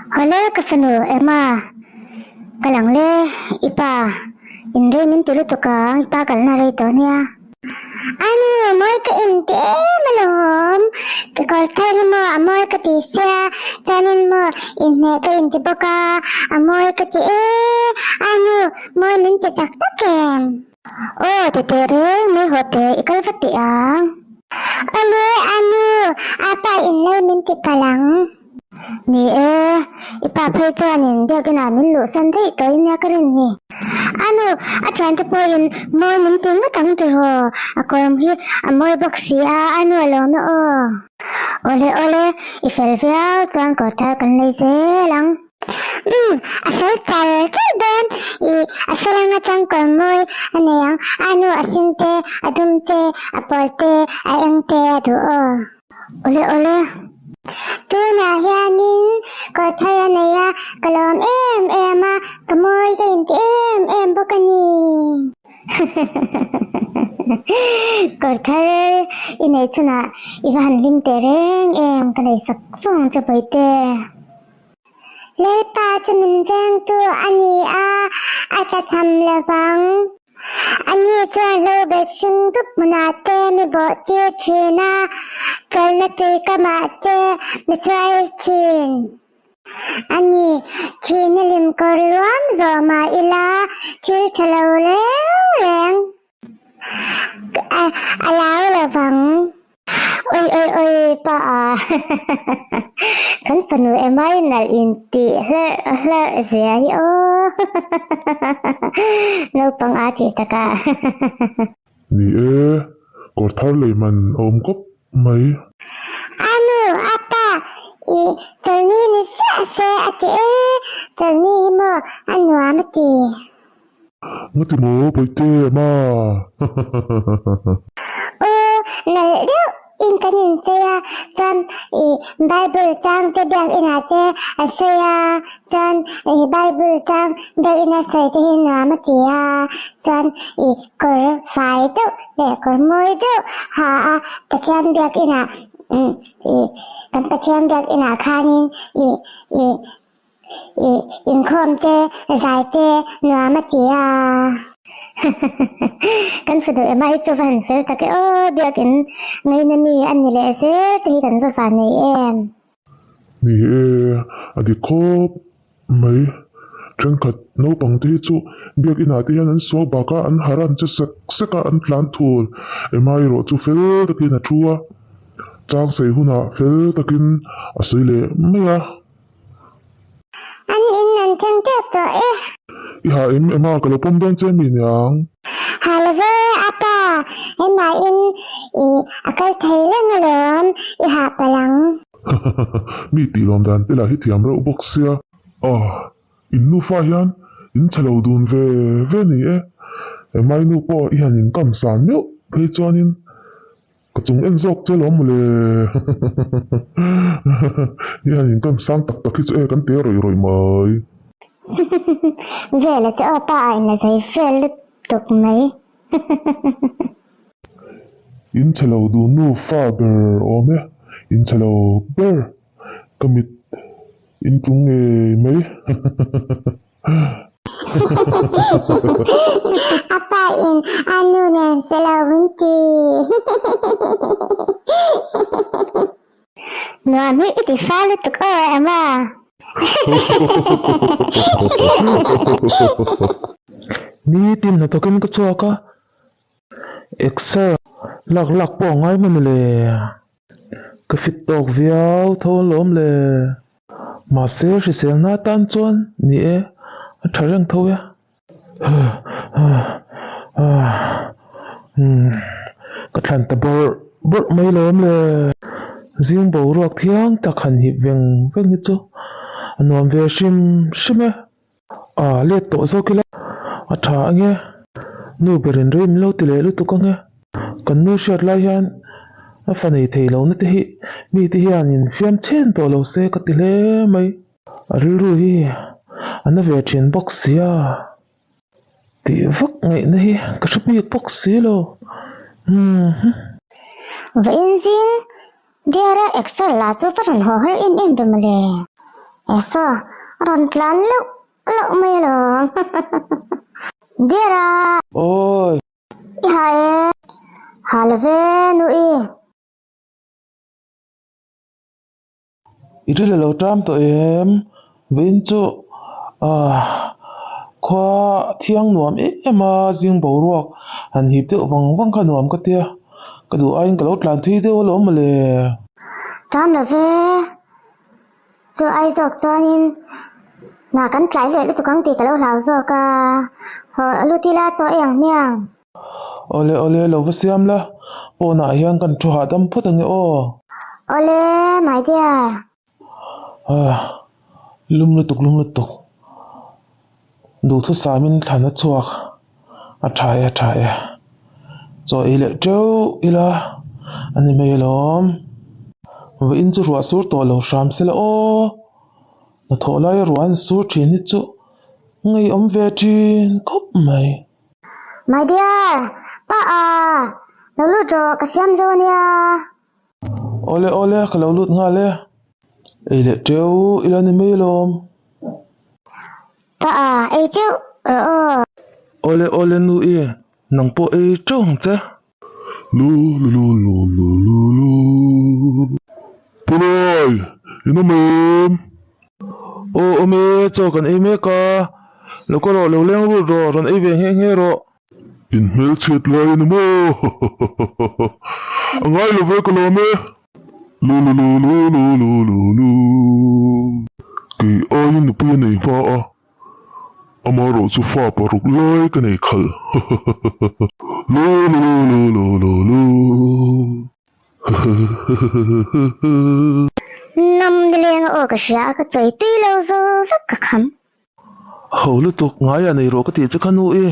Hola kafano Emma kalang le ipa inre min tilu tukang ipa kalna rito niya ano amoy ka inte malom kakortay mo amoy ka tisya janin mo inme ka inte baka amoy ka ti ano mo min titaktakem tetere may hote ikalfati ano apa inlay min tikalang ni ipapay janin biag namin lusan day ito niya ka rin ni ano atyan po yun mo minting nga tang tiro ako hi amoy baksiya ano alam na ole ifelfia jan ko ta kan lay lang asal dan asal nga jan ko moy ano yang ano asinte adumte apolte ayangte ado ole tu nahianin ko thaya naya kalom ema kamoy ka inte bokani korthare inay chuna ivan lim tereng kalay sakfong chapaite lepa chamin jang tu ani ata cham labang ani chuan lo bet sing tup manate mi bo che china chal na te kamate mi chai chin ani china lim korluam zo ma ila chil chalo leng alaw lavang ôi pa kan panu emai nal inti hler zia hi no pang ati taka ni korthar leiman om kop mai ano apa jalni ni se ati jalni mo ano amati ngati mo paite ma nal in kanin chaya chan bible chang te biang ina che asaya chan bible chang be ina sai te na matia chan kor fai tu le kor moi tu ha ta chan biak ina kan ta chan biak ina khanin in khom te zai te na matia kan fudo emai chovan fel ta ke biakin ngai na mi an ni le se ti kan va fa nei ni adi khop mai chen khat no pang te chu biak ina te an so baka an haran chu seka an plan thul emai ro chu fel takin a thuwa chang sei huna fel takin asile maya an in nan thang te to iha ema kalopom don che mi nyang halave apa ema in akal thailang alam iha palang mi ti lom dan tela hi thiam ro boxia in nu fa hian in chalo dun ve ni mai nu po hian in kam san meu pe chuanin kachung en zok che lom le hian in kam sang tak tak hi chu kan te roi mai về là chỗ ta ảnh là thấy phê lực tục mấy in chalo du nu fa ber ome in chalo ber kamit in tung mai apa in anu nen selawinti Nuami iti fa lực tục em ni tin na token ka chuaka exer lak po ngai man le ka fit tok viau thon lom le ma se ri sel na tan chon ni tharang thoya ka than ta bor mai lom le zing bo ruak thiang ta khan hi veng ni chu anuam ve shime le to zo kila atha ange nu berin rim lo tile lu tu kange kan nu shat lai hian a fanei thei lo na te hi mi ti hian in fiam chen to lo se ka tile mai ariru hi ana ve thin box sia ti vak ngai na hi ka thupi box si lo vậy zing Dia ra extra la chu paran ho har in bemale eso ron tlan lu lu mai lo dira ôi i ha e halve nu i ít là lâu trăm tụi em bên chỗ khoa thiang nuam em mà riêng bầu ruột anh hiệp tự vòng vòng cả nuam cái tia cái đủ anh cái lốt làm thi tiêu lỗ mà lề tram là ve cho ai dọc cho nên na kan tlai le tu kang ti ka lo lau zo ka ho lutila cho eng miang ole lâu với xem la bộ nãy hiang cần cho hạ tâm phút anh ô ole my dear lum lụt tục đủ thứ sao mình thằng nó chuộc trái cho ý lệ trâu ý là anh em mày lắm với in chú ruột suốt tổ lâu sam sẽ là ô nó thổi lại ruột suốt trên hết chú ngay ông về trên cốc mày my dear pa lo lu jo ka siam zo nia ole cái lâu lụt ngà lệ ý lệ trâu ý là anh em mày lắm pa ai chu ole nu ý nang po ý trâu hông chứ Lu lu lu lu lu lu lu. Pulay, inom. ô mẹ cho con em mẹ cả lâu có lâu leng rồi rồi ấy về nghe rồi In mel chet lai ni mo. Angai lo ve ko lo me. Lu lu lu lu lu lu lu lu. Ki ayin ni pu nei fa a. Amaro su fa paruk lai ka nei khal. Lu lu lu lu lu lu. nam de leng o ka sha ka choi ti lo zo vak ka kham hầu lư tục ngái à này rồi có thể chứ khăn nuôi